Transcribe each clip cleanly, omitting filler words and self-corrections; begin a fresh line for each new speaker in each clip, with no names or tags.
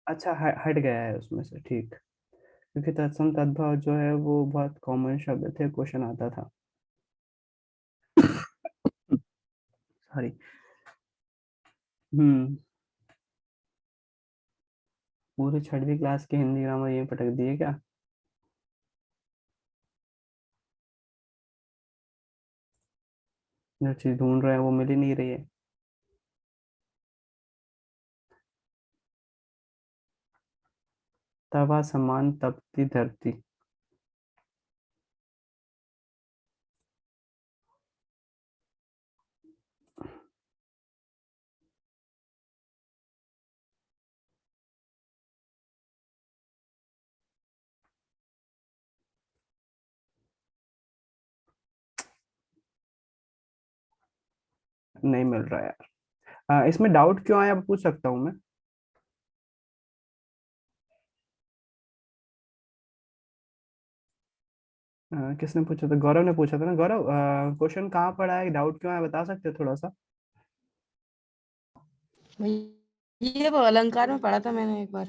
अच्छा, हट गया है उसमें से, ठीक। क्योंकि तत्सम तद्भव जो है वो बहुत कॉमन शब्द थे, क्वेश्चन आता था। सॉरी। हम्म। पूरी 6वीं क्लास की हिंदी ग्रामर यही पटक दिए क्या? जो चीज ढूंढ रहे हैं वो मिल ही नहीं रही है। तवा समान तपती धरती। नहीं मिल रहा यार। इसमें डाउट क्यों आया, पूछ सकता हूँ मैं? किसने पूछा था? गौरव ने पूछा था ना। गौरव, क्वेश्चन कहाँ पढ़ा है, डाउट क्यों आया, बता सकते हो थोड़ा सा?
ये वो अलंकार में पढ़ा था मैंने एक बार।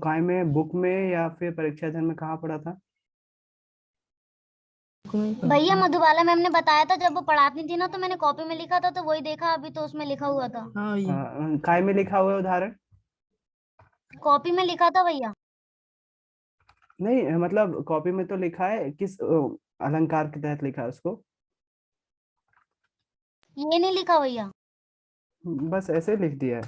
काय में, बुक में, या फिर परीक्षा जन में कहाँ पढ़ा था?
भैया मधुबाला मैम ने बताया था, जब वो पढ़ाती थी ना तो मैंने कॉपी में लिखा था, तो वही देखा अभी, तो उसमें लिखा हुआ था।
हाँ
काय में लिखा हुआ है उदाहरण?
कॉपी में लिखा था भैया।
नहीं, मतलब कॉपी में तो लिखा है, किस अलंकार के तहत लिखा है उसको?
ये नहीं लिखा भैया।
बस ऐसे लिख दिया है।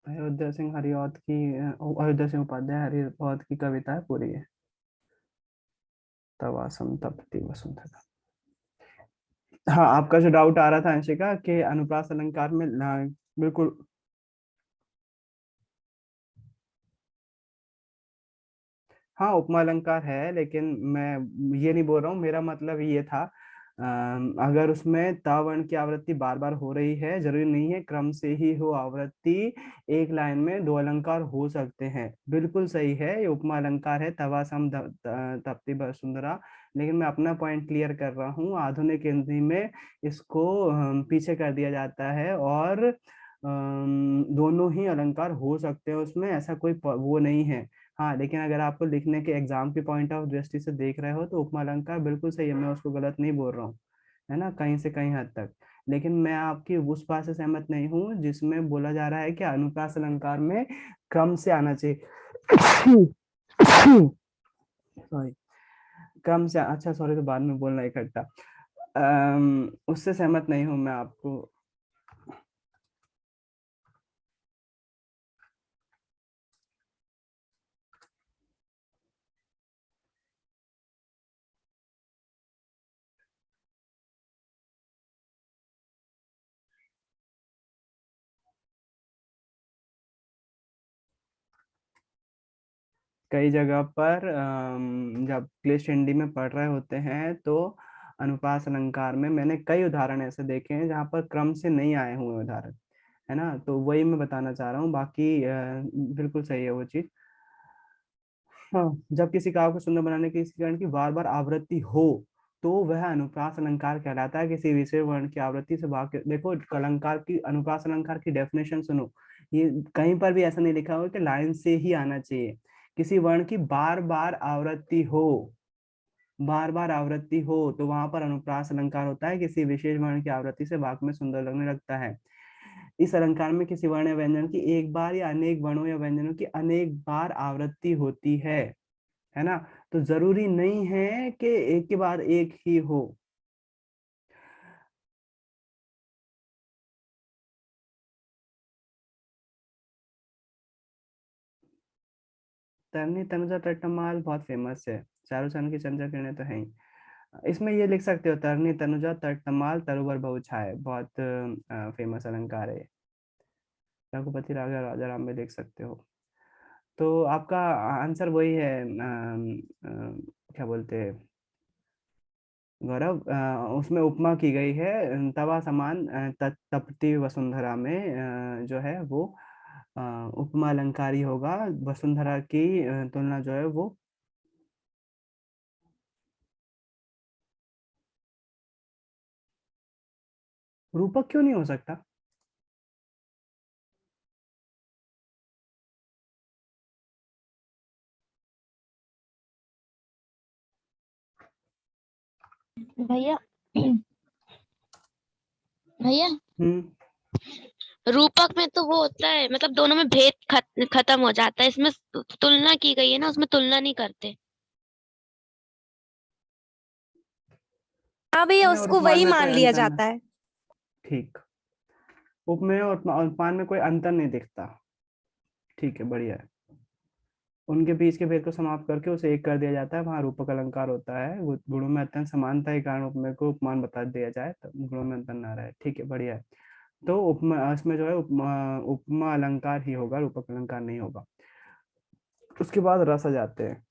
अयोध्या सिंह हरिऔध की, अयोध्या सिंह उपाध्याय हरिऔध की कविता है पूरी है। तवा संतप्ति वसुंधरा। हाँ, आपका जो डाउट आ रहा था अंशिका कि अनुप्रास अलंकार में बिल्कुल। हाँ, उपमा अलंकार है, लेकिन मैं ये नहीं बोल रहा हूँ, मेरा मतलब ये था। अगर उसमें त वर्ण की आवृत्ति बार बार हो रही है, जरूरी नहीं है क्रम से ही हो आवृत्ति। एक लाइन में दो अलंकार हो सकते हैं, बिल्कुल सही है, ये उपमा अलंकार है, तवा सम तप्ती वसुंधरा। लेकिन मैं अपना पॉइंट क्लियर कर रहा हूँ, आधुनिक हिंदी में इसको पीछे कर दिया जाता है, और दोनों ही अलंकार हो सकते हैं उसमें, ऐसा कोई वो नहीं है। हाँ, लेकिन अगर आपको लिखने के एग्जाम के पॉइंट ऑफ दृष्टि से देख रहे हो तो उपमा अलंकार बिल्कुल सही है, मैं उसको गलत नहीं बोल रहा हूँ, है ना, कहीं से कहीं हद तक। लेकिन मैं आपकी उस बात से सहमत नहीं हूँ जिसमें बोला जा रहा है कि अनुप्रास अलंकार में क्रम से आना चाहिए। सॉरी। क्रम से, अच्छा सॉरी, तो बाद में बोलना इकट्ठा। उससे सहमत नहीं हूँ मैं आपको। कई जगह पर जब क्लिश हिंदी में पढ़ रहे होते हैं तो अनुप्रास अलंकार में मैंने कई उदाहरण ऐसे देखे हैं जहाँ पर क्रम से नहीं आए हुए उदाहरण, है ना, तो वही मैं बताना चाह रहा हूँ, बाकी बिल्कुल सही है वो चीज। हाँ, जब किसी काव्य को सुंदर बनाने के इस कारण की बार बार आवृत्ति हो तो वह अनुप्रास अलंकार कहलाता है। किसी विशेष वर्ण की आवृत्ति से वाक्य, देखो अलंकार की, अनुप्रास अलंकार की डेफिनेशन सुनो, ये कहीं पर भी ऐसा नहीं लिखा हुआ कि लाइन से ही आना चाहिए। किसी वर्ण की बार बार आवृत्ति हो, बार बार आवृत्ति हो तो वहां पर अनुप्रास अलंकार होता है, किसी विशेष वर्ण की आवृत्ति से वाक्य में सुंदर लगने लगता है। इस अलंकार में किसी वर्ण या व्यंजन की एक बार या अनेक वर्णों या व्यंजनों की अनेक बार आवृत्ति होती है ना, तो जरूरी नहीं है कि एक के बाद एक ही हो। तरनी तनुजा टट्टमाल बहुत फेमस है, चारों सन की चंचल किरणें तो है ही। इसमें ये लिख सकते हो, तरनी तनुजा टट्टमाल तरुवर बहु छाए, बहुत फेमस अलंकार है। रघुपति राघव राजा राम में लिख सकते हो। तो आपका आंसर वही है, क्या बोलते हैं गौरव, उसमें उपमा की गई है तवा समान तपती वसुंधरा में, जो है वो अ, उपमा अलंकारी होगा। वसुंधरा की तुलना जो है वो रूपक क्यों नहीं हो सकता?
भैया भैया
हम्म।
रूपक में तो वो होता है, मतलब दोनों में भेद खत्म हो जाता है। इसमें तुलना की गई है ना, उसमें तुलना नहीं करते।
हाँ भैया,
उपमेय और
उसको
उपमान
वही
में
मान
कोई
लिया
अंतर नहीं।
जाता है।
ठीक। उपमेय और उपमान में कोई अंतर नहीं दिखता। ठीक है, बढ़िया है। उनके बीच के भेद को समाप्त करके उसे एक कर दिया जाता है, वहां रूपक अलंकार होता है। गुणों में अत्यंत समानता के कारण उपमेय को उपमान बता दिया जाए, तो गुणों में अंतर ना रहे। ठीक है, बढ़िया है। तो उपमा, इसमें जो है उपमा उपमा अलंकार ही होगा, रूपक अलंकार नहीं होगा। उसके बाद रस आ जाते हैं।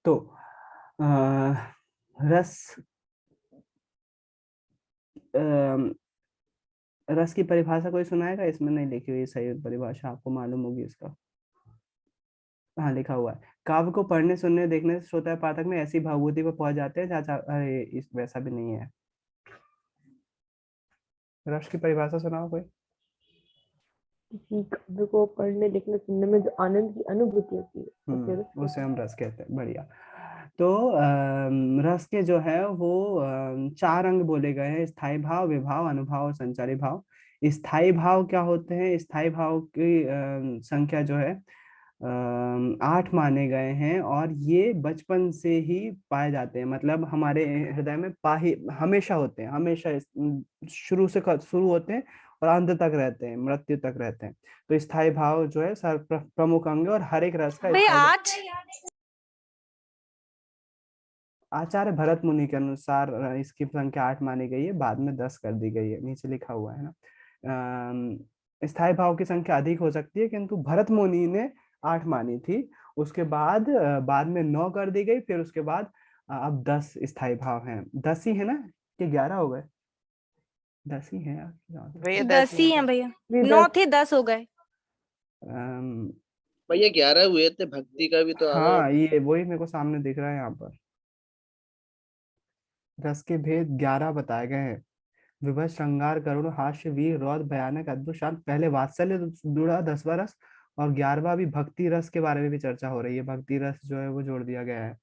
तो रस, रस की परिभाषा कोई सुनाएगा? इसमें नहीं लिखी हुई सही परिभाषा, आपको मालूम होगी इसका। हाँ, लिखा हुआ है। काव्य को पढ़ने, सुनने, देखने से श्रोता पाठक में ऐसी भावभूति पर पहुंच जाते हैं जहाँ अरे इस वैसा भी नहीं है। रस की परिभाषा सुनाओ कोई।
किसी काव्य को पढ़ने लिखने सुनने में जो आनंद की अनुभूति होती है उसे रस कहते
उसे हम रस कहते हैं। बढ़िया। तो रस के जो है वो चार अंग बोले गए हैं: स्थायी भाव, विभाव, अनुभाव और संचारी भाव। स्थायी भाव क्या होते हैं? स्थायी भाव की संख्या जो है 8 माने गए हैं, और ये बचपन से ही पाए जाते हैं। मतलब हमारे हृदय में पाही हमेशा होते हैं, हमेशा शुरू से शुरू होते हैं और अंत तक रहते हैं, मृत्यु तक रहते हैं। तो स्थायी भाव जो है सर प्रमुख अंग है, और हर एक रस का
भैया
स्थायी
आज
आचार्य भरत मुनि के अनुसार इसकी संख्या 8 मानी गई है, बाद में 10 कर दी गई है, नीचे लिखा हुआ है ना। स्थायी भाव की संख्या अधिक हो सकती है, किंतु भरत मुनि ने 8 मानी थी। उसके बाद बाद में 9 कर दी गई, फिर उसके बाद अब 10 स्थायी भाव हैं। 10 ही है ना कि 11 हो गए? 10 ही है यार, जहाँ तक
भैया 10
10
ही
ही
है
हैं
भैया।
भैया।
नहीं
9
10
थे, 10 हो गए।
अम,
भैया 11 हुए थे, भक्ति का भी तो आ गया।
हाँ, ये वही मेरे को सामने दिख रहा है यहाँ पर। रस के भेद 11 बताए गए हैं: विभस, श्रृंगार, करुण, हास्य, वीर, रौद्र, भयानक, अद्भुत, शांत। पहले वात्सल्य जुड़ा 10वां रस, और 11वां भी भक्ति रस के बारे में भी चर्चा हो रही है। भक्ति रस जो है वो जोड़ दिया गया है।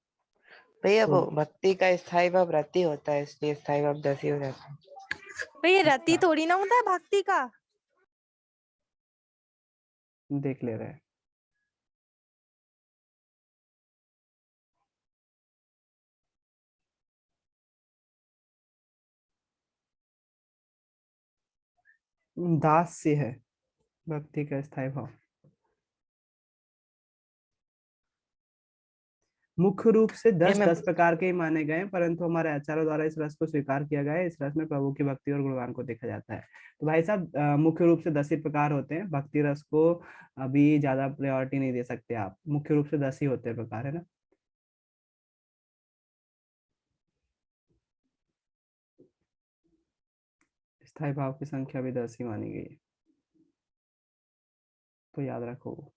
भैया
तो
वो भक्ति का स्थायी भाव रति होता है, इसलिए स्थायी भाव 10 ही हो जाता है।
भैया रति
अच्छा,
थोड़ी ना होता है भक्ति का।
देख ले रहे हैं। दास से है भक्ति का स्थायी भाव। मुख्य रूप से
भैया
10
मैं
10 प्रकार के ही माने गए हैं, परंतु हमारे आचार्यों द्वारा इस रस को स्वीकार किया गया है। इस रस में प्रभु की भक्ति और गुणगान को देखा जाता है। तो भाई साहब, मुख्य रूप से 10 ही प्रकार होते हैं। भक्ति रस को अभी ज्यादा प्रायोरिटी नहीं दे सकते आप, मुख्य रूप से 10 ही होते हैं प्रकार, है ना। स्थायी भाव की संख्या भी 10 ही मानी गई है, तो याद रखो।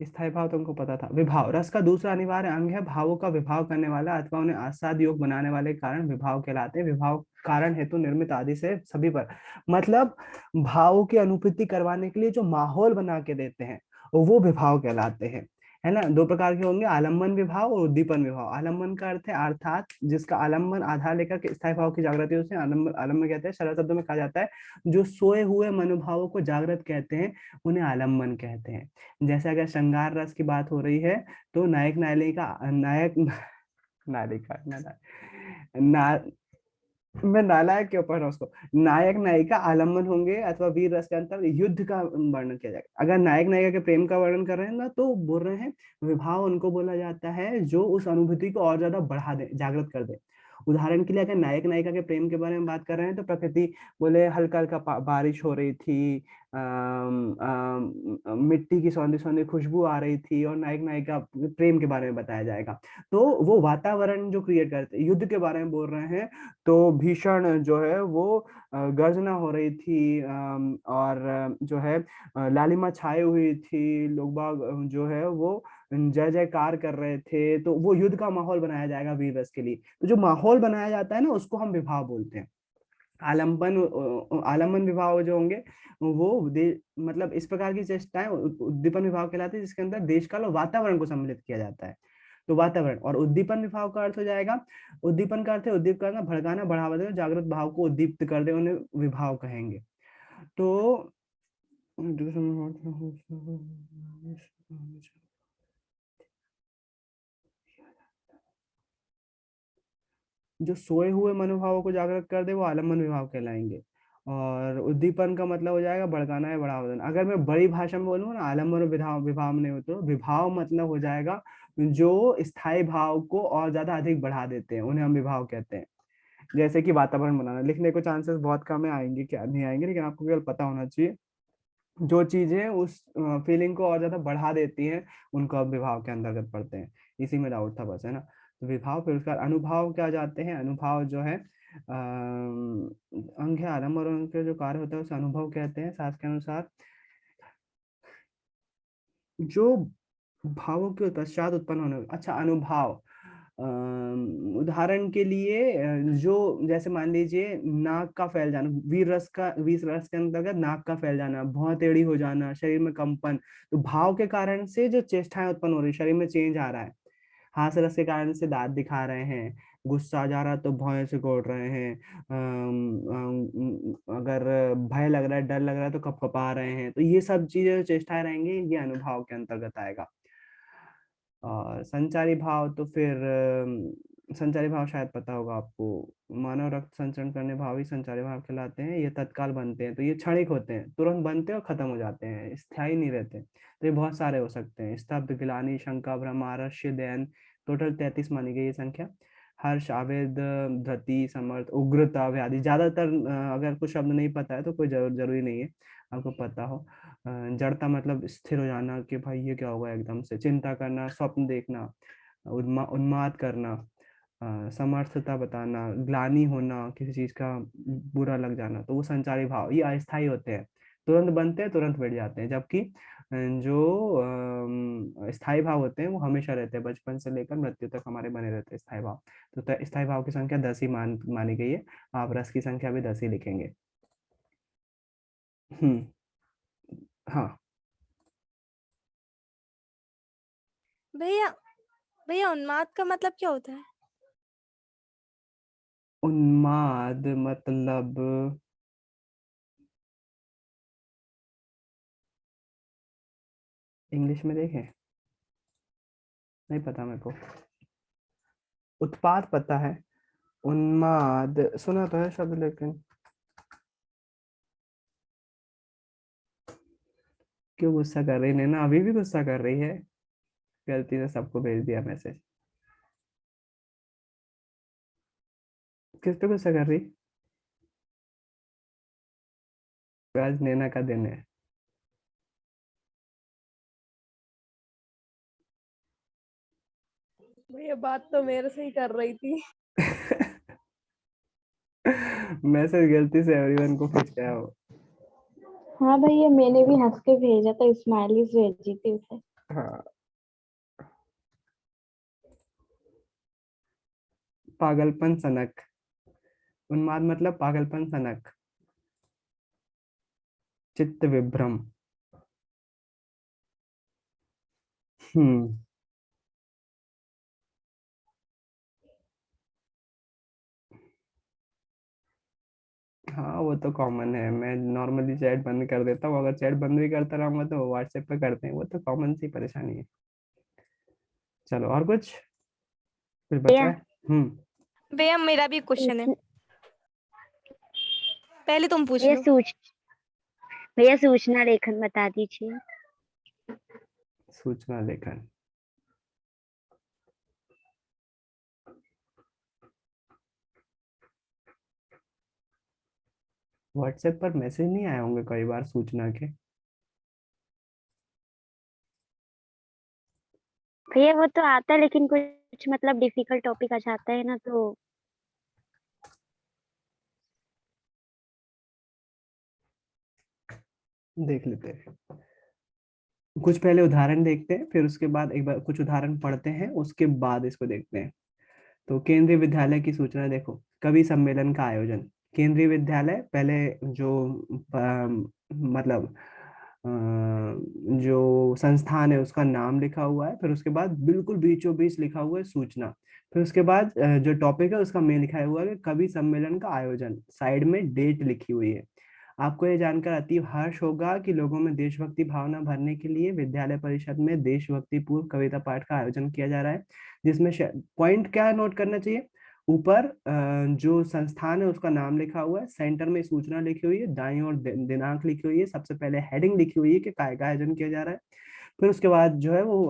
स्थायी भाव तुमको पता था। विभाव रस का दूसरा अनिवार्य अंग है। भावों का विभाव करने वाला अथवा उन्हें आस्वाद योग बनाने वाले कारण विभाव कहलाते हैं। विभाव कारण हेतु निर्मित आदि से सभी पर, मतलब भावों की अनुभूति करवाने के लिए जो माहौल बना के देते हैं वो विभाव कहलाते हैं, है ना। दो प्रकार के होंगे: आलम्बन विभाव और उद्दीपन विभाव। आलम्बन का अर्थ है अर्थात जिसका आलम्बन आधार लेकर के स्थायी भाव की जागृति, उसे आलम्बन आलम्बन कहते हैं। सरल शब्दों में कहा जाता है जो सोए हुए मनोभावों को जागृत कहते हैं, उन्हें आलम्बन कहते हैं। जैसे अगर श्रृंगार रस की बात हो रही है, तो नायक नायिका मैं नालायक क्यों पढ़ रहा हूँ उसको? नायक नायिका आलम्बन होंगे अथवा वीर रस के अंतर युद्ध का वर्णन किया जाएगा। अगर नायक नायिका के प्रेम का वर्णन कर रहे हैं ना, तो बोल रहे हैं विभाव उनको बोला जाता है जो उस अनुभूति को और ज्यादा बढ़ा दे, जागृत कर दे। उदाहरण के लिए अगर नायक नायिका के प्रेम के बारे में बात कर रहे हैं तो प्रकृति, बोले हल्का हल्का बारिश हो रही थी, मिट्टी की सौंधी सौंधी खुशबू आ रही थी, और नायक नायिका प्रेम के बारे में बताया जाएगा। तो वो वातावरण जो क्रिएट करते, युद्ध के बारे में बोल रहे हैं तो भीषण जो है वो गर्जना हो रही थी, और जो है लालिमा छाई हुई थी, लोग बाग जो है वो जय जयकार कर रहे थे, तो वो युद्ध का माहौल बनाया जाएगा वीर रस के लिए। तो जो माहौल बनाया जाता है ना, उसको हम विभाव बोलते हैं। आलम्बन विभाव जो होंगे वो मतलब इस प्रकार की चेष्टाएं उद्दीपन विभाव कहलाती है, जिसके अंदर देश काल और वातावरण को सम्मिलित किया जाता है। तो वातावरण और उद्दीपन विभाव का अर्थ हो जाएगा, उद्दीपन का अर्थ है उद्दीप करना, भड़काना, बढ़ावा देना, जागृत भाव को उद्दीप्त कर दे, उन्हें विभाव कहेंगे। तो जो सोए हुए मनोभावों को जागृत कर दे वो आलम्बन विभाव कहलाएंगे। और उद्दीपन का मतलब हो जाएगा भड़काना है, बढ़ावा देना। अगर मैं बड़ी भाषा में बोलूँ ना, आलम्बन और विभाव विभाव नहीं हो, तो विभाव मतलब हो जाएगा जो स्थायी भाव को और ज्यादा अधिक बढ़ा देते हैं, उन्हें हम विभाव कहते हैं। जैसे कि वातावरण बनाना, लिखने को चांसेस बहुत कम है, आएंगे क्या नहीं आएंगे, लेकिन आपको केवल पता होना चाहिए जो चीजें उस फीलिंग को और ज्यादा बढ़ा देती हैं, उनको अब विभाव के अंतर्गत पढ़ते हैं। इसी में डाउट था बस, है ना। तो विभाव, फिर उसका अनुभाव क्या जाते हैं। अनुभाव जो है अंग है, आरंभ और उनके जो कार्य होता है उसे अनुभव कहते हैं। शास्त्र के अनुसार जो भावों के पश्चात उत्पन्न होने, अच्छा अनुभव, उदाहरण के लिए जो जैसे मान लीजिए नाक का फैल जाना, वीर रस के अंतर्गत नाक का फैल जाना, भौं टेढ़ी हो जाना, शरीर में कंपन, तो भाव के कारण से जो चेष्टाएं उत्पन्न हो रही, शरीर में चेंज आ रहा है। हास रस के कारण से दांत दिखा रहे हैं, गुस्सा आ जा रहा है तो भौं से घोट रहे हैं, अगर भय लग रहा है, डर लग रहा है तो कपकपा रहे हैं। तो ये सब चीजें जो चेष्टाएं रहेंगी, ये अनुभव के अंतर्गत आएगा। और संचारी भाव तो फिर संचारी भाव शायद पता होगा आपको, मानव रक्त संचरण करने भाव ही संचारी भाव कहलाते हैं। ये तत्काल बनते हैं, तो ये क्षणिक होते हैं, तुरंत बनते हैं और खत्म हो जाते हैं, स्थायी नहीं रहते। तो ये बहुत सारे हो सकते हैं, स्तब्ध, गिलानी, शंका, भ्रम, आलस्य, दैन। टोटल 33 मानी गई ये संख्या। हर्ष, आवेद, धृति, समर्थ, उग्रता, व्याधि। ज्यादातर अगर कुछ शब्द नहीं पता है तो कोई जरूरी नहीं है आपको पता हो। जड़ता मतलब स्थिर हो जाना कि भाई ये क्या होगा एकदम से, चिंता करना, स्वप्न देखना, उन्माद करना, समर्थता बताना, ग्लानि होना, किसी चीज का बुरा लग जाना, तो वो संचारी भाव ये अस्थायी होते हैं, तुरंत बनते हैं तुरंत मिट जाते हैं। जबकि जो स्थायी भाव होते हैं वो हमेशा रहते हैं, बचपन से लेकर मृत्यु तक हमारे बने रहते हैं स्थायी भाव। तो स्थायी भाव की संख्या 10 ही मानी गई है। आप रस की संख्या भी 10 ही लिखेंगे। हाँ।
भैया भैया उन्माद का मतलब क्या होता है?
उन्माद मतलब इंग्लिश में देखें, नहीं पता मेरे को। उत्पाद पता है, उन्माद सुना तो है शब्द, लेकिन क्यों गुस्सा कर रही नैना, अभी भी गुस्सा कर रही है। गलती से सबको भेज दिया मैसेज। किस पे गुस्सा कर रही? आज नैना का दिन है।
भैया बात तो मेरे से ही कर रही थी।
मैसेज गलती से एवरीवन को भेज गया हो।
हाँ भैया मैंने भी हंस के भेजा था, स्माइलीज भेजी थी उसे।
हाँ। पागलपन, सनक। उन्माद मतलब पागलपन, सनक, चित्त विभ्रम। हम्म। हाँ वो तो कॉमन है, मैं नॉर्मली चैट बंद कर देता हूँ, अगर चैट बंद भी करता रहूंगा तो व्हाट्सएप पे करते हैं, वो तो कॉमन सी परेशानी है। चलो और कुछ बच रहा
भैया
है?
भैया मेरा भी क्वेश्चन है। पहले तुम पूछ
भैया
लो।
भैया सूचना लेखन बता दीजिए।
सूचना लेखन। व्हाट्सएप पर मैसेज नहीं आए होंगे कई बार सूचना के।
भैया वो तो आता है, लेकिन कुछ मतलब डिफिकल्ट टॉपिक आ जाता है ना, तो
देख लेते हैं, कुछ पहले उदाहरण देखते हैं, फिर उसके बाद एक बार कुछ उदाहरण पढ़ते हैं, उसके बाद इसको देखते हैं। तो केंद्रीय विद्यालय की सूचना देखो, कवि सम्मेलन का आयोजन। केंद्रीय विद्यालय पहले जो मतलब जो संस्थान है उसका नाम लिखा हुआ है, फिर उसके बाद बिल्कुल बीचों बीच लिखा हुआ है सूचना, फिर उसके बाद जो टॉपिक है उसका मेन लिखा हुआ है कि कवि सम्मेलन का आयोजन, साइड में डेट लिखी हुई है। आपको ये जानकर अति हर्ष होगा कि लोगों में देशभक्ति भावना भरने के लिए विद्यालय परिषद में देशभक्ति पूर्व कविता पाठ का आयोजन किया जा रहा है, जिसमें पॉइंट क्या नोट करना चाहिए, ऊपर जो संस्थान है उसका नाम लिखा हुआ है, सेंटर में सूचना लिखी हुई है, दाईं ओर दिनांक लिखी हुई है, सबसे पहले हेडिंग लिखी हुई है कि काय का आयोजन किया जा रहा है, फिर उसके बाद जो है वो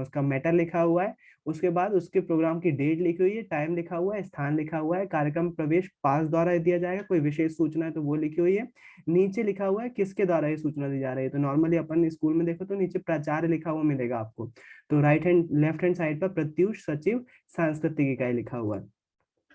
उसका मैटर लिखा हुआ है, उसके बाद उसके प्रोग्राम की डेट लिखी हुई है, टाइम लिखा हुआ है, स्थान लिखा हुआ है, कार्यक्रम प्रवेश पास द्वारा दिया जाएगा, कोई विशेष सूचना है तो वो लिखी हुई है, नीचे लिखा हुआ है किसके द्वारा ये सूचना दी जा रही है। तो नॉर्मली अपन स्कूल में देखो तो नीचे प्राचार्य लिखा हुआ मिलेगा आपको, तो लेफ्ट हैंड साइड पर प्रत्युष सचिव सांस्कृतिक इकाई लिखा हुआ है।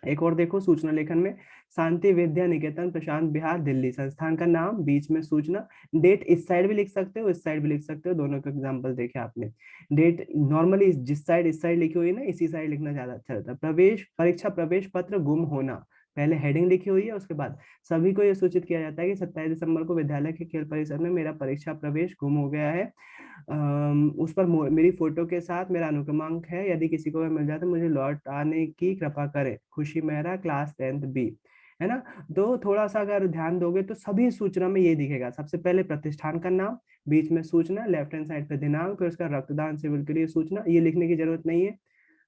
एक और देखो सूचना लेखन में, शांति विद्या निकेतन प्रशांत विहार दिल्ली, संस्थान का नाम, बीच में सूचना, डेट इस साइड भी लिख सकते हो इस साइड भी लिख सकते हो, दोनों के एग्जांपल देखे आपने। डेट नॉर्मली जिस साइड इस साइड लिखी हुई है ना, इसी साइड लिखना ज्यादा अच्छा रहता है। प्रवेश परीक्षा प्रवेश पत्र गुम होना, पहले हेडिंग लिखी हुई है, उसके बाद सभी को यह सूचित किया जाता है कि 27 दिसंबर को विद्यालय के खेल परिसर में मेरा परीक्षा प्रवेश गुम हो गया है। उस पर मेरी फोटो के साथ मेरा अनुक्रमांक है, यदि किसी को मिल जाए तो मुझे लौट आने की कृपा करें, खुशी मेहरा, क्लास 10th बी, है ना। तो थोड़ा सा अगर ध्यान दोगे तो सभी सूचना में ये दिखेगा, सबसे पहले प्रतिष्ठान का नाम, बीच में सूचना, लेफ्ट हैंड साइड पे दिनांक, फिर उसका रक्तदान शिविर के लिए सूचना, ये लिखने की जरूरत नहीं है,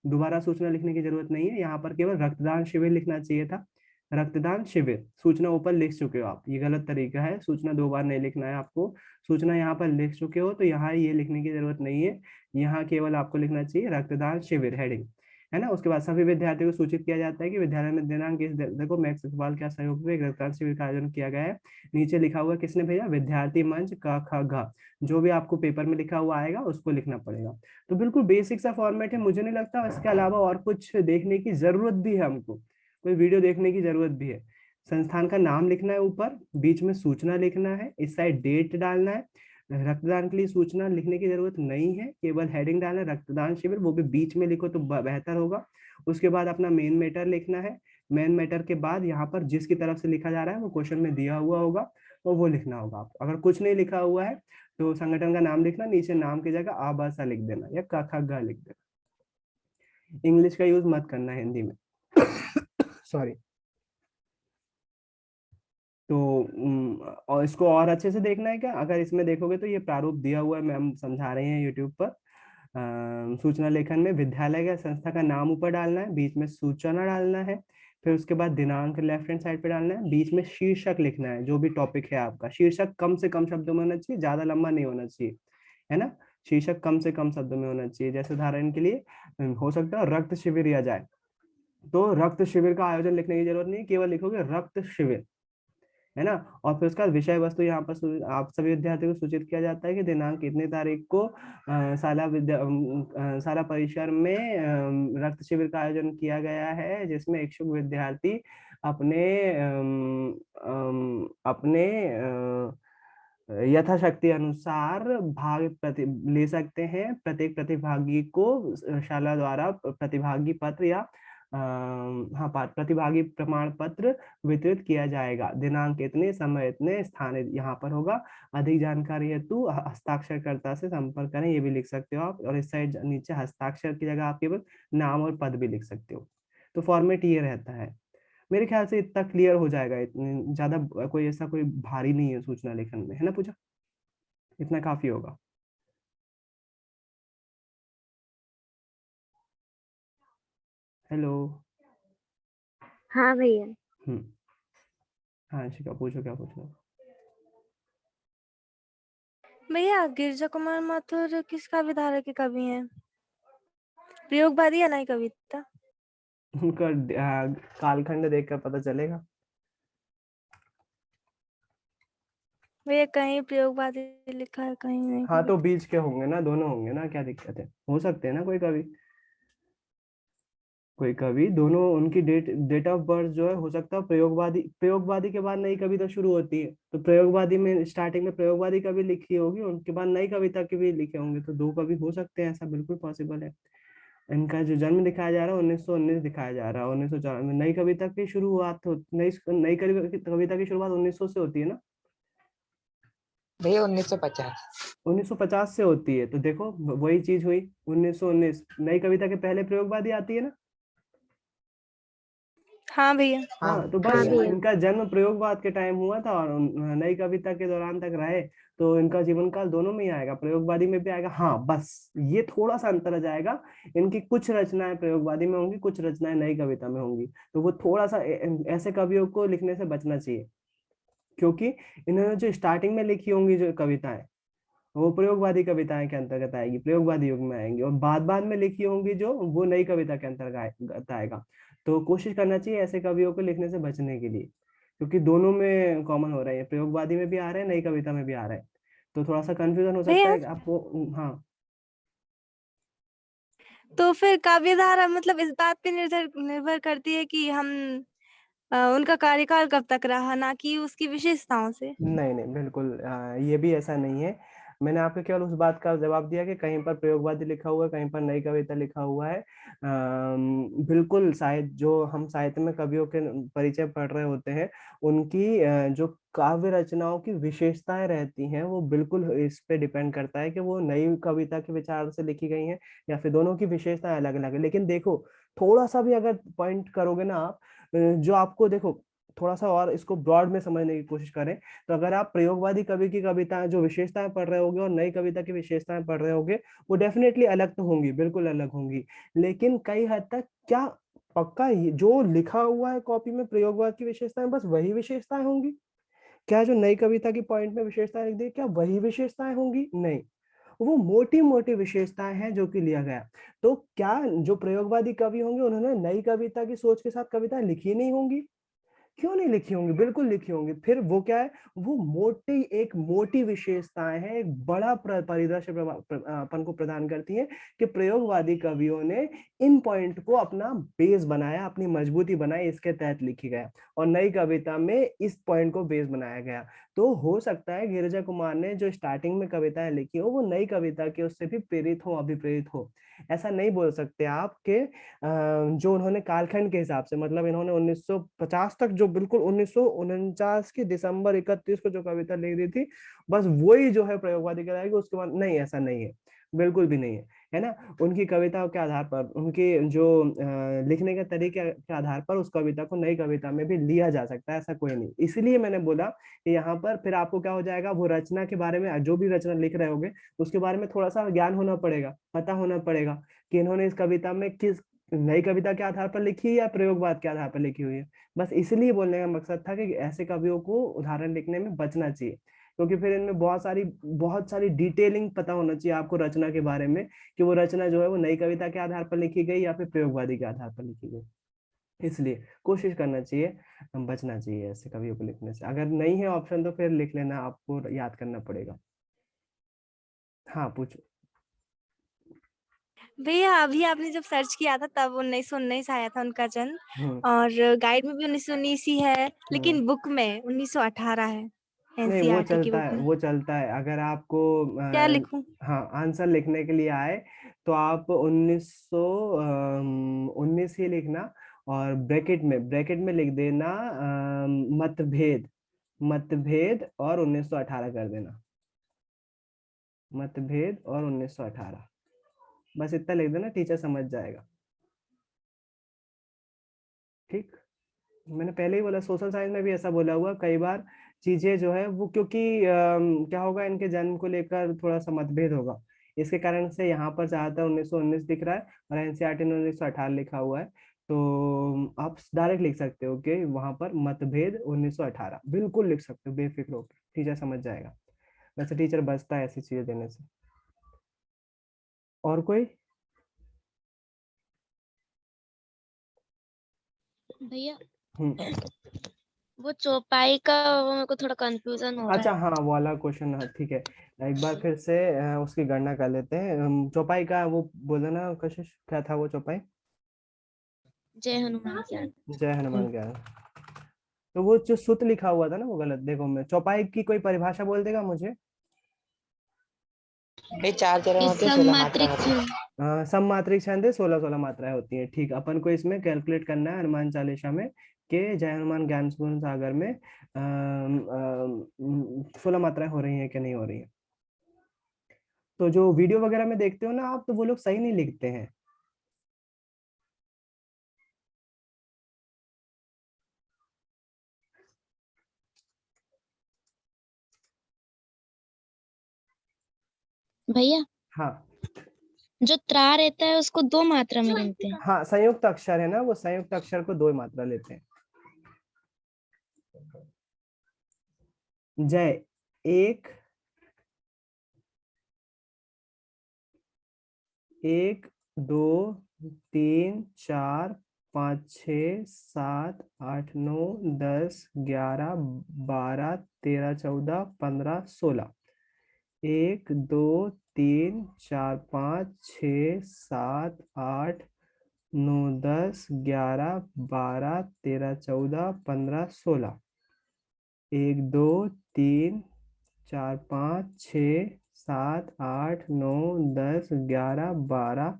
दोबारा सूचना लिखने की जरूरत नहीं है, यहाँ पर केवल रक्तदान शिविर लिखना चाहिए था, रक्तदान शिविर, सूचना ऊपर लिख चुके हो आप, ये गलत तरीका है, सूचना दो बार नहीं लिखना है आपको, सूचना यहाँ पर लिख चुके हो तो यहाँ ये लिखने की जरूरत नहीं है, यहाँ केवल आपको लिखना चाहिए रक्तदान शिविर हेडिंग, है ना। उसके बाद सभी विद्यार्थियों को सूचित किया जाता है कि विद्यालय में दिनांक इस देखो मैक्स इकबाल के सहयोग से एक रक्तदान शिविर का आयोजन किया गया है, नीचे लिखा हुआ किसने भेजा, विद्यार्थी मंच क ख घ, जो भी आपको पेपर में लिखा हुआ आएगा उसको लिखना पड़ेगा। तो बिल्कुल बेसिक सा फॉर्मेट है, मुझे नहीं लगता इसके अलावा और कुछ देखने की जरूरत भी है, हमको कोई वीडियो देखने की जरूरत भी है। संस्थान का नाम लिखना है ऊपर, बीच में सूचना लिखना है, इस साइड डेट डालना है, रक्तदान के लिए सूचना लिखने की जरूरत नहीं है, केवल हेडिंग डालना है रक्तदान शिविर, वो भी बीच में लिखो तो बेहतर होगा। उसके बाद अपना मेन मैटर लिखना है, मेन मैटर के बाद यहाँ पर जिसकी तरफ से लिखा जा रहा है वो क्वेश्चन में दिया हुआ होगा तो वो लिखना होगा आपको। अगर कुछ नहीं लिखा हुआ है तो संगठन का नाम लिखना, नीचे नाम की जगह आ बा सा लिख देना या क ख ग लिख देना, इंग्लिश का यूज मत करना हिंदी में सॉरी। तो और इसको और अच्छे से देखना है क्या, अगर इसमें देखोगे तो ये प्रारूप दिया हुआ है, मैम समझा रहे हैं यूट्यूब पर। सूचना लेखन में विद्यालय या संस्था का नाम ऊपर डालना है, बीच में सूचना डालना है, फिर उसके बाद दिनांक लेफ्ट हैंड साइड पे डालना है, बीच में शीर्षक लिखना है, जो भी टॉपिक है आपका, शीर्षक कम से कम शब्दों में होना चाहिए, ज्यादा लंबा नहीं होना चाहिए, है ना। शीर्षक कम से कम शब्दों में होना चाहिए, जैसे उदाहरण के लिए हो सकता है रक्त शिविर या जाए, तो रक्त शिविर का आयोजन लिखने की जरूरत नहीं, केवल लिखोगे रक्त शिविर, है ना। और फिर उसका विषय वस्तु यहाँ पर आप सभी विद्यार्थियों को सूचित किया जाता है कि दिनांक इतने तारीख को शाला परिसर में रक्त शिविर का आयोजन किया गया है, जिसमें इच्छुक विद्यार्थी अपने अपने यथाशक्ति अनुसार ले सकते हैं, प्रत्येक प्रतिभागी को शाला द्वारा प्रतिभागी पत्र या हाँ प्रतिभागी प्रमाण पत्र वितरित किया जाएगा, दिनांक इतने, समय इतने, स्थान यहाँ पर होगा, अधिक जानकारी हेतु हस्ताक्षरकर्ता से संपर्क करें, ये भी लिख सकते हो आप, और इस साइड नीचे हस्ताक्षर की जगह आप केवल नाम और पद भी लिख सकते हो। तो फॉर्मेट ये रहता है, मेरे ख्याल से इतना क्लियर हो जाएगा, इतनी ज्यादा कोई ऐसा कोई भारी नहीं है सूचना लेखन में, है ना पूजा, इतना काफी होगा। हेलो।
हाँ भैया।
हम्म हाँ शिखा, पूछो क्या पूछना।
भैया गिरजा कुमार माथुर किस काव्य धारा के कवि हैं? प्रयोगवादी या नई कविता?
उनका कालखंड देखकर पता चलेगा।
भैया कहीं प्रयोगवादी लिखा है, कहीं नई
हाँ तो
कविता।
बीच के होंगे ना, दोनों होंगे ना, क्या दिक्कत है, हो सकते हैं ना कोई कवि, कोई कवि दोनों, उनकी डेट ऑफ बर्थ जो है हो सकता है प्रयोगवादी, प्रयोगवादी के बाद नई कविता शुरू होती है, तो प्रयोगवादी में स्टार्टिंग में प्रयोगवादी कवि लिखी होगी, उनके बाद नई कविता के भी लिखे होंगे, तो दो कवि हो सकते हैं, ऐसा बिल्कुल पॉसिबल है। इनका जो जन्म दिखाया जा रहा है 1919 दिखाया जा रहा है, 1904 में। नई कविता की शुरुआत नई नई कविता की शुरुआत 1900 से होती है ना
भैया 1950।
1950 से होती है, तो देखो वही चीज हुई, 1919 नई कविता के पहले प्रयोगवादी आती है ना।
हाँ भैया।
हाँ तो
हाँ
बस
भैया।
इनका जन्म प्रयोगवाद के टाइम हुआ था, और नई कविता के दौरान तक रहे, तो इनका जीवन काल दोनों में ही आएगा, प्रयोगवादी में भी आएगा। हाँ बस ये थोड़ा सा अंतर आ जाएगा, इनकी कुछ रचनाएं प्रयोगवादी में होंगी, कुछ रचनाएं नई कविता में होंगी, तो वो थोड़ा सा ऐसे कवियों को लिखने से बचना चाहिए, क्योंकि इन्होंने जो स्टार्टिंग में लिखी होंगी जो कविताएं, वो प्रयोगवादी कविताएं के अंतर्गत आएगी, प्रयोगवादी युग में आएंगी, और बाद बाद में लिखी होंगी जो, वो नई कविता के अंतर्गत आएगा। तो कोशिश करना चाहिए ऐसे कवियों को लिखने से बचने के लिए, क्योंकि दोनों में कॉमन हो रहा है, प्रयोगवादी में भी आ रहे हैं, नई कविता में भी आ रहा है, तो थोड़ा सा कंफ्यूजन हो सकता
भैया
है आपको। हाँ
तो फिर काव्य धारा मतलब इस बात पे निर्भर निर्भर करती है कि हम उनका कार्यकाल कब तक रहा, ना कि उसकी विशेषताओं से।
नहीं नहीं बिल्कुल, ये भी ऐसा नहीं है। मैंने आपको केवल उस बात का जवाब दिया कि कहीं पर प्रयोगवादी लिखा हुआ है, कहीं पर नई कविता लिखा हुआ है। बिल्कुल शायद जो हम साहित्य में कवियों के परिचय पढ़ रहे होते हैं, उनकी जो काव्य रचनाओं की विशेषताएं रहती हैं, वो बिल्कुल इस पे डिपेंड करता है कि वो नई कविता के विचार से लिखी गई हैं या फिर दोनों की विशेषताएं अलग अलग है। लेकिन देखो थोड़ा सा भी अगर पॉइंट करोगे ना आप, जो आपको देखो, थोड़ा सा और इसको ब्रॉड में समझने की कोशिश करें, तो अगर आप प्रयोगवादी कवि की कविताएं जो विशेषताएं पढ़ रहे होगे और नई कविता की विशेषताएं पढ़ रहे होगे, वो डेफिनेटली अलग तो होंगी, बिल्कुल अलग होंगी, लेकिन कई हद तक क्या पक्का जो लिखा हुआ है कॉपी में प्रयोगवाद की विशेषताएं बस वही विशेषताएं होंगी? क्या जो नई कविता की पॉइंट में विशेषताएं लिख दी क्या वही विशेषताएं होंगी? नहीं, वो मोटी मोटी विशेषताएं हैं जो कि लिया गया। तो क्या जो प्रयोगवादी कवि होंगे उन्होंने नई कविता की सोच के साथ कविताएं लिखी नहीं होंगी? क्यों नहीं लिखी होंगी, बिल्कुल लिखी होंगी। फिर वो क्या है, वो एक मोटी विशेषताएं हैं, एक बड़ा परिदृश्य अपन को प्रदान करती हैं कि प्रयोगवादी कवियों ने इन पॉइंट को अपना बेस बनाया, अपनी मजबूती बनाई, इसके तहत लिखी गया, और नई कविता में इस पॉइंट को बेस बनाया गया। तो हो सकता है गिरिजा कुमार ने जो स्टार्टिंग में कविताएं लिखी हो वो नई कविता के उससे भी प्रेरित हो, अभिप्रेरित हो। ऐसा नहीं बोल सकते आप कि जो उन्होंने कालखंड के हिसाब से, मतलब इन्होंने 1950 तक जो बिल्कुल 1949 की दिसंबर 31 को जो कविता लिख दी थी, बस वही जो है प्रयोगवादी कहलाएगी, उसके बाद नहीं, ऐसा नहीं है, बिल्कुल भी नहीं है ना। उनकी कविताओं के आधार पर, उनके जो लिखने के तरीके के आधार पर उस कविता को नई कविता में भी लिया जा सकता है, ऐसा कोई नहीं। इसलिए मैंने बोला कि यहाँ पर फिर आपको क्या हो जाएगा, वो रचना के बारे में, जो भी रचना लिख रहे होगे उसके बारे में थोड़ा सा ज्ञान होना पड़ेगा, पता होना पड़ेगा कि इन्होंने इस कविता में किस नई कविता के आधार पर लिखी है या प्रयोगवाद के आधार पर लिखी हुई है। बस इसलिए बोलने का मकसद था कि ऐसे कवियों को उदाहरण लिखने में बचना चाहिए, क्योंकि फिर इनमें बहुत सारी डिटेलिंग पता होना चाहिए आपको रचना के बारे में, कि वो रचना जो है वो नई कविता के आधार पर लिखी गई या फिर प्रयोगवादी के आधार पर लिखी गई। इसलिए कोशिश करना चाहिए, बचना चाहिए ऐसे कवियों को लिखने से। अगर नहीं है ऑप्शन तो फिर लिख लेना, आपको याद करना पड़ेगा। हाँ पूछो।
भैया अभी आपने जब सर्च किया था तब 1919 आया था उनका जन्म,
हम्म
और गाइड में भी 1919 ही है,
हम्म
लेकिन बुक में 1918 है,
नहीं वो
एनसीईआरटी की
चलता
बुक
है,
में।
वो चलता है। अगर आपको
क्या लिखूं?
हाँ आंसर लिखने के लिए आए तो आप 1919 ही लिखना, और ब्रैकेट में लिख देना मतभेद, मतभेद और 1918 कर देना, मतभेद और 1918, बस इतना लिख देना, टीचर समझ जाएगा। ठीक, मैंने पहले ही बोला सोशल साइंस में भी ऐसा बोला हुआ कई बार, चीजें जो है वो, क्योंकि क्या होगा, इनके जन्म को लेकर थोड़ा सा मतभेद होगा, इसके कारण से यहाँ पर चाहता 1919 दिख रहा है और एनसीईआरटी ने 1918 लिखा हुआ है। तो आप डायरेक्ट लिख सकते हो कि वहां पर मतभेद 1918, बिल्कुल लिख सकते हो बेफिक्र होकर, टीचर समझ जाएगा। वैसे टीचर बचता है ऐसी चीजें देने से। और कोई?
भैया
हम्म।
वो चौपाई का वो मेरे को थोड़ा कंफ्यूजन हो रहा
अच्छा,
है।
हाँ वो वाला क्वेश्चन, हाँ ठीक है। एक बार फिर से उसकी गणना कर लेते हैं। चौपाई का वो बोला ना कशिश, क्या था वो चौपाई?
जय हनुमान ज्ञान।
जय हनुमान ज्ञान। तो वो जो सूत्र लिखा हुआ था ना वो गलत, देखो मैं चौपाई की कोई परिभाषा बोल देगा मुझे?
भाई 4 जगह
इस
होती है, 16 मात्रा
सममात्रिक
होती है।
सममात्रिक छंद 16-16 मात्राएं होती हैं। ठीक, अपन को इसमें कैलकुलेट करना है हनुमान चालीसा में कि जय हनुमान ज्ञान पूर्ण सागर में 16 मात्राएं हो रही हैं कि नहीं हो रही हैं। तो जो वीडियो वगैरह में देखते हो ना आप, तो वो लोग सही नहीं लिखते हैं।
भैया
हाँ
जो त्रा रहता है उसको 2 मात्रा में गिनते हैं।
हाँ, संयुक्त अक्षर है ना, वो संयुक्त अक्षर को 2 मात्रा लेते हैं। जय 1, 1, 2, 3, 4, 5, 6, 7, 8, 9, 10, 11, 12, 13, 14, 15, 16। 1, 2, 3, 4, 5, 6, 7, 8, 9, 10, 11, 12, 13, 14, 15, 16। 1, 2, 3, 4, 5, 6, 7, 8, 9, 10, 11, 12,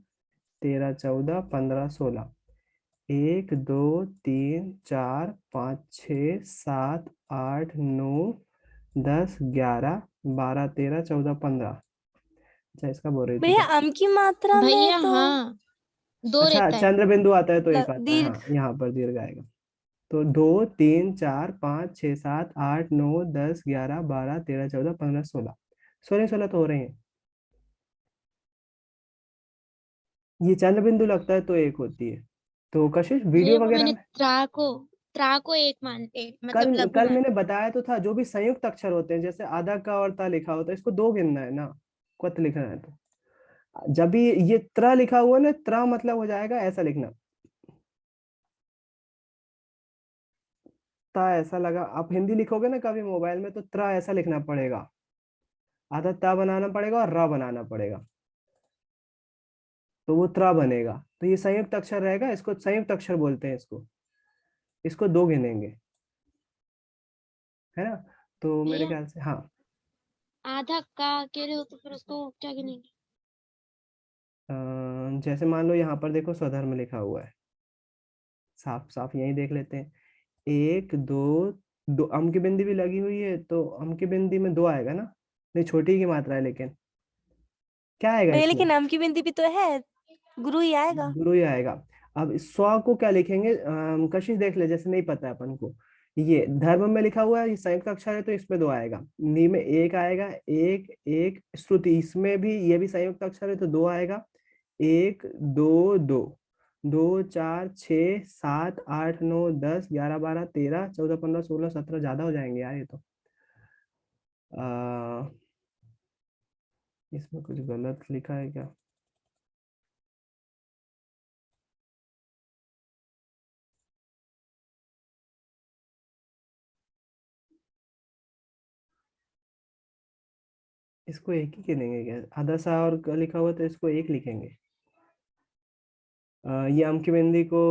13, 14, 15, 16। 1, 2, 3, 4, 5, 6, 7, 8, 9, 10, 11, 12, 13, 14, 15। अच्छा, इसका बोल रही थी
भैया
क्या?
अम की मात्रा में
भैया
तो
हाँ 2
अच्छा,
रहता है।
चंद्र बिंदु आता है तो एक आता है,
दीर्घ।
हाँ यहाँ पर दीर्घ आएगा। तो 2, 3, 4, 5, 6, 7, 8, 9, 10, 11, 12, 13, 14, 15, 16। 16 तो हो रहे हैं। ये चंद्र बिंदु लगता है तो एक होती है। तो कशिश
भैया
वीडियो
वो
वगैरह
मैंने
में
त्रा को एक मतलब
कल
लघु
कल
मान।
मैंने बताया तो था, जो भी संयुक्त अक्षर होते हैं जैसे आधा का और ता लिखा होता है, इसको 2 गिनना है ना, क्वत लिखना है। तो जब भी ये त्र लिखा हुआ ना, त्र मतलब हो जाएगा ऐसा लिखना, ता ऐसा लगा। आप हिंदी लिखोगे ना कभी मोबाइल में तो त्र ऐसा लिखना पड़ेगा, आधा ता बनाना पड़ेगा और र बनाना पड़ेगा, तो वो त्र बनेगा। तो ये संयुक्त अक्षर रहेगा, इसको संयुक्त अक्षर बोलते हैं। इसको इसको 2 गिनेंगे, है ना? तो मेरे
भैया
ख्याल से हाँ।
आधा का कह रहे हो तो फिर उसको क्या गिनेंगे?
जैसे मान लो यहाँ पर देखो स्वधर्म लिखा हुआ है, साफ साफ यही देख लेते हैं। 1, 2, 2 अम की बिंदी भी लगी हुई है, तो अम की बिंदी में 2 आएगा ना? नहीं, छोटी की मात्रा है, लेकिन क्या आएगा
भैया
इसमें?
लेकिन अम की बिंदी भी तो है, गुरु ही आएगा।
गुरु ही आएगा। अब स्व को क्या लिखेंगे? कशिश देख ले, जैसे नहीं पता है अपन को। ये धर्म में लिखा हुआ है, ये संयुक्त अक्षर है तो इसमें 2 आएगा। नी में 1 आएगा, 1 1। श्रुति इसमें भी, ये भी संयुक्त अक्षर है तो 2 आएगा। 1, 2, 2, 2, 4, 6, 7, 8, 9, 10, 11, 12, 13, 14, 15, 16, 17, ज्यादा हो जाएंगे यार ये तो। आ, इसमें कुछ गलत लिखा है क्या? इसको एक ही गिनेंगे क्या? आधा सा और लिखा हुआ तो इसको 1 लिखेंगे। ये अम की बिंदी को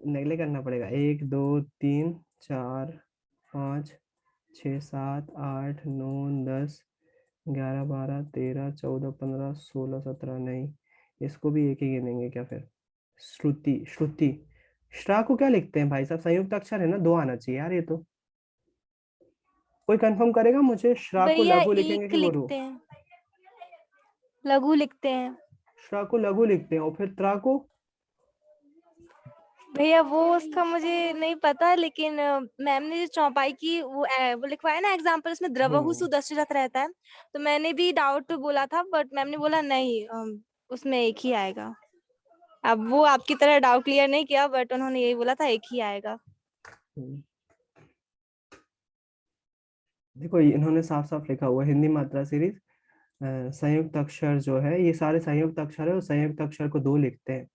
नेगलेक्ट करना पड़ेगा। 1, 2, 3, 4, 5, 6, 7, 8, 9, 10, 11, 12, 13, 14, 15, 16, 17, नहीं, इसको भी एक ही गिनेंगे क्या फिर? श्रुति, श्रुति, श्रा को क्या लिखते हैं भाई साहब? संयुक्त अक्षर है ना, 2 आना चाहिए यार ये तो। कोई कंफर्म करेगा मुझे, श्रा को
भैया
लघु लिखेंगे
एक
कि गुरु?
लिखते हैं, लघु लिखते हैं।
श्रा को लघु लिखते हैं, और फिर त्रा को?
भैया वो उसका मुझे नहीं पता, लेकिन मैम ने जो चौपाई की वो लिखवाया ना एग्जाम्पल, उसमें द्रवहु सुदर्शित रहता है, तो मैंने भी डाउट बोला था, बट मैम ने बोला नहीं, उसमें एक ही आएगा। अब वो आपकी तरह डाउट क्लियर नहीं किया, बट उन्होंने यही बोला था एक ही आएगा।
देखो इन्होंने साफ साफ लिखा हुआ है, हिंदी मात्रा सीरीज संयुक्त अक्षर जो है, ये सारे संयुक्त अक्षर है और संयुक्त अक्षर को 2 लिखते हैं।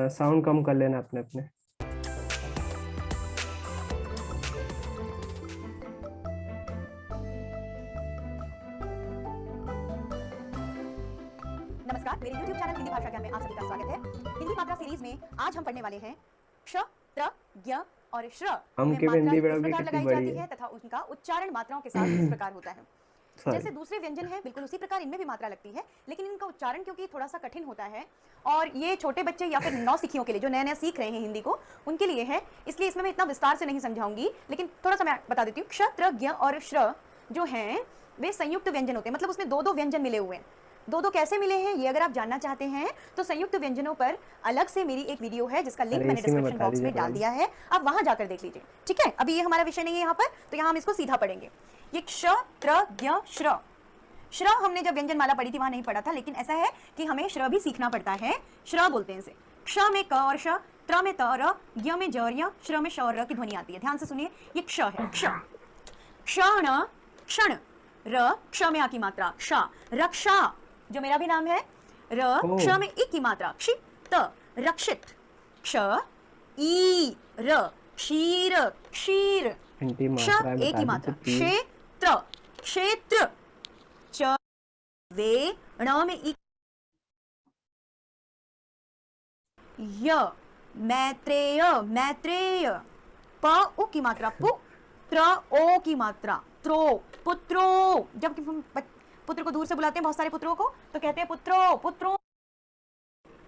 साउंड कम कर लेना अपने अपने।
नमस्कार, मेरे YouTube चैनल हिंदी भाषा ज्ञान में आप सभी का स्वागत है। हिंदी मात्रा सीरीज में आज हम पढ़ने वाले हैं क्ष, त्र, ज्ञ और श्र में
की
मात्रा
हिंदी
किस
बड़ी
प्रकार
कितनी
लगाई
बड़ी
जाती है तथा उनका उच्चारण मात्राओं के साथ किस प्रकार होता है।
Sorry.
जैसे दूसरे व्यंजन है बिल्कुल उसी प्रकार इनमें भी मात्रा लगती है, लेकिन इनका उच्चारण क्योंकि थोड़ा सा कठिन होता है और ये छोटे बच्चे या फिर नौसिखियों के लिए जो नया नया सीख रहे हैं हिंदी को, उनके लिए है, इसलिए इसमें मैं इतना विस्तार से नहीं समझाऊंगी, लेकिन थोड़ा सा मैं बता देती हूँ। क्ष, त्र, ज्ञ और श्र जो हैं वे संयुक्त व्यंजन होते हैं, मतलब उसमें 2-2 व्यंजन मिले हुए हैं। 2-2 कैसे मिले हैं ये अगर आप जानना चाहते हैं तो संयुक्त व्यंजनों पर अलग से मेरी एक वीडियो है जिसका लिंक मैंने डिस्क्रिप्शन बॉक्स में डाल दिया है, आप वहां जाकर देख लीजिए। ठीक है, अभी ये हमारा विषय नहीं है यहाँ पर, तो यहाँ हम इसको सीधा पढ़ेंगे। ये क्ष, त्र, ज्ञ, श्र। श्र हमने जब व्यंजन माला पढ़ी थी वहां नहीं पढ़ा था, लेकिन ऐसा है कि हमें श्र भी सीखना पड़ता है। श्र बोलते हैं इसे। क्ष में क और श, त्र में त र, ज्ञ में ज और य, श्र में श और र की ध्वनि आती है। ध्यान से सुनिए, ये क्ष है। क्ष, क्षण, क्षण। र क्ष में आ की मात्रा क्ष, रक्षा जो मेरा भी नाम है। र क्ष में ई की मात्रा क्षि, त रक्षित। क्ष ई र क्षीर, क्षीर। क्ष ए की मात्रा क्षेत्र, क्षेत्र। च वे ण में ई य, मैत्रेय, मैत्रेय। प उ की मात्रा पु, त्र ओ की मात्रा त्रो, पुत्रो। जब हम पुत्र को दूर से बुलाते हैं बहुत सारे पुत्रों को तो कहते हैं पुत्रो, पुत्रो।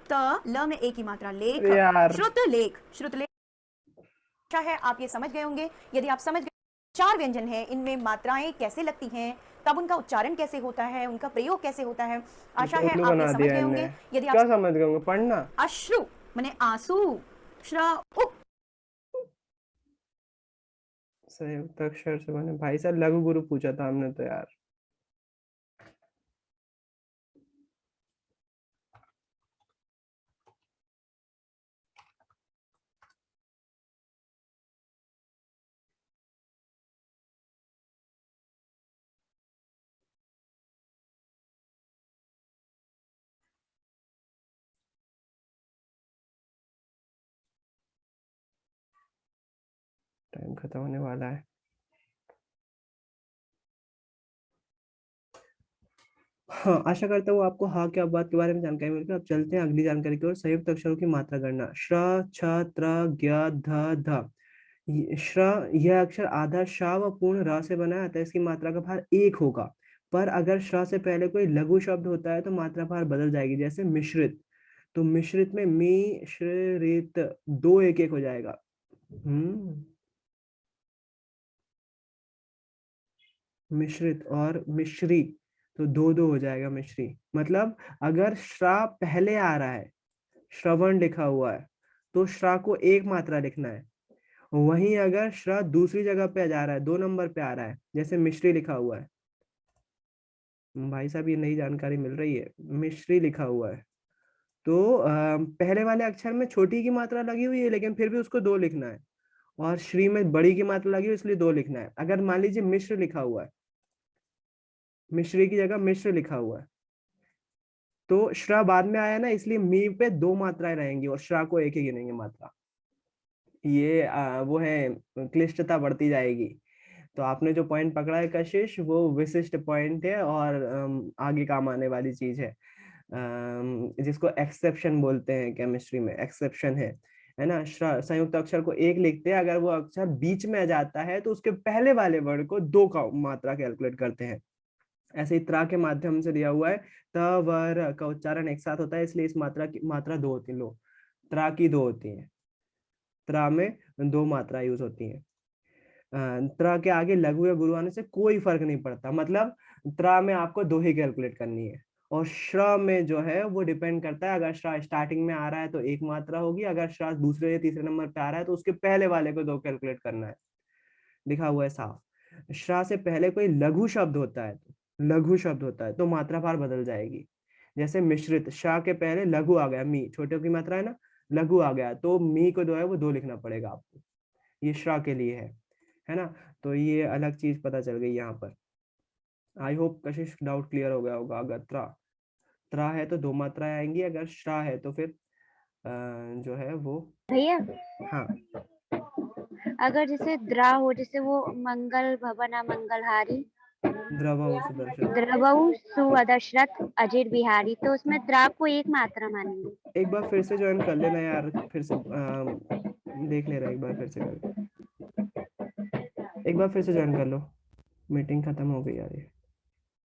त ल में ए की मात्रा लेख, श्रुत लेख, श्रुत लेख। अच्छा है आप ये समझ गए होंगे। यदि आप समझ गए 4 व्यंजन हैं, इनमें मात्राएं कैसे लगती हैं, तब उनका उच्चारण कैसे होता है, उनका प्रयोग कैसे होता है, आशा है आप ये समझ गए होंगे। यदि आप
क्या समझ गए होंगे, पढ़ना।
अश्रु माने आंसू, श्र उ
संयुक्त अक्षर से बने। भाई साहब लघु गुरु पूछा था हमने तो यार। टाइम खत्म होने वाला है। हाँ, आशा करता हूँ आपको हाँ क्या बात के बारे में जानकारी मिल गई। अब चलते हैं अगली जानकारी की ओर। संयुक्त अक्षरों की मात्रा गणना। श्र, छ, त्र, ज्ञ, ध, ध। श्र यह अक्षर आधा श व पूर्ण र से बना है, अतः इसकी मात्रा का भार 1 होगा। पर अगर श्र से पहले कोई लघु शब्द होता है तो मात्रा भार बदल जाएगी। जैसे मिश्रित, तो मिश्रित में मी, श्रित 2 1 हो जाएगा। मिश्रित और मिश्री तो 2 2 हो जाएगा मिश्री। मतलब अगर श्रा पहले आ रहा है, श्रवण लिखा हुआ है, तो श्रा को 1 मात्रा लिखना है। वहीं अगर श्रा दूसरी जगह पे जा रहा है, 2 नंबर पे आ रहा है, जैसे मिश्री लिखा हुआ है। भाई साहब ये नई जानकारी मिल रही है, मिश्री लिखा हुआ है तो पहले वाले अक्षर में छोटी की मात्रा लगी हुई है, लेकिन फिर भी उसको 2 लिखना है, और श्री में बड़ी की मात्रा लगी हुई इसलिए 2 लिखना है। अगर मान लीजिए मिश्र लिखा हुआ है, मिश्री की जगह मिश्र लिखा हुआ है, तो श्रा बाद में आया ना, इसलिए मी पे 2 मात्राएं रहेंगी और श्रा को 1 ही गिनेंगे मात्रा। ये वो है, क्लिष्टता बढ़ती जाएगी। तो आपने जो पॉइंट पकड़ा है कशिश, वो विशिष्ट पॉइंट है और आगे काम आने वाली चीज है, जिसको एक्सेप्शन बोलते हैं केमिस्ट्री में, एक्सेप्शन है ना। संयुक्त अक्षर को 1 लिखते हैं, अगर वो अक्षर बीच में आ जाता है तो उसके पहले वाले वर्ड को 2 का मात्रा कैलकुलेट करते हैं। ऐसे ही त्रा के माध्यम से दिया हुआ है, त व र का उच्चारण एक साथ होता है, इसलिए इस मात्रा की मात्रा 2 होती है। लो, त्रा की 2 होती है, त्रा में 2 मात्रा यूज होती है। त्रा के आगे लघु या गुरु आने से कोई फर्क नहीं पड़ता, मतलब त्रा में आपको 2 ही कैलकुलेट करनी है और श्र में जो है वो डिपेंड करता है, अगर श्र स्टार्टिंग में आ रहा है तो एक मात्रा होगी, अगर श्र दूसरे या तीसरे नंबर पे आ रहा है तो उसके पहले वाले को 2 कैलकुलेट करना है, लिखा हुआ है साफ। श्र से पहले कोई लघु शब्द होता है, लघु शब्द होता है तो मात्रा भार बदल जाएगी। जैसे मिश्रित, श के पहले लघु आ गया, मी छोटे की मात्रा है ना, लघु आ गया तो मी को जो है वो 2 लिखना पड़ेगा आपको, ये श्र के लिए है ना। तो ये अलग चीज पता चल गई यहाँ पर। I hope Kashish doubt clear हो गया होगा। अगर त्रा है तो 2 मात्राएं आएंगी, अगर श्रा है तो फिर जो है वो
भैया
हाँ
अगर जैसे द्रा हो, जैसे वो मंगल भवन मंगलहारी,
द्रवहु सुदर्शन,
द्रवहु सुदशरथ अजीर बिहारी, तो उसमें द्रा को एक मात्रा मानेंगे।
एक बार फिर से ज्वाइन कर लेना यार, फिर से देख ले रहा, एक बार फिर से कर, एक बार फिर से ज्वाइन कर लो, मीटिंग खत्म हो गई यार ये।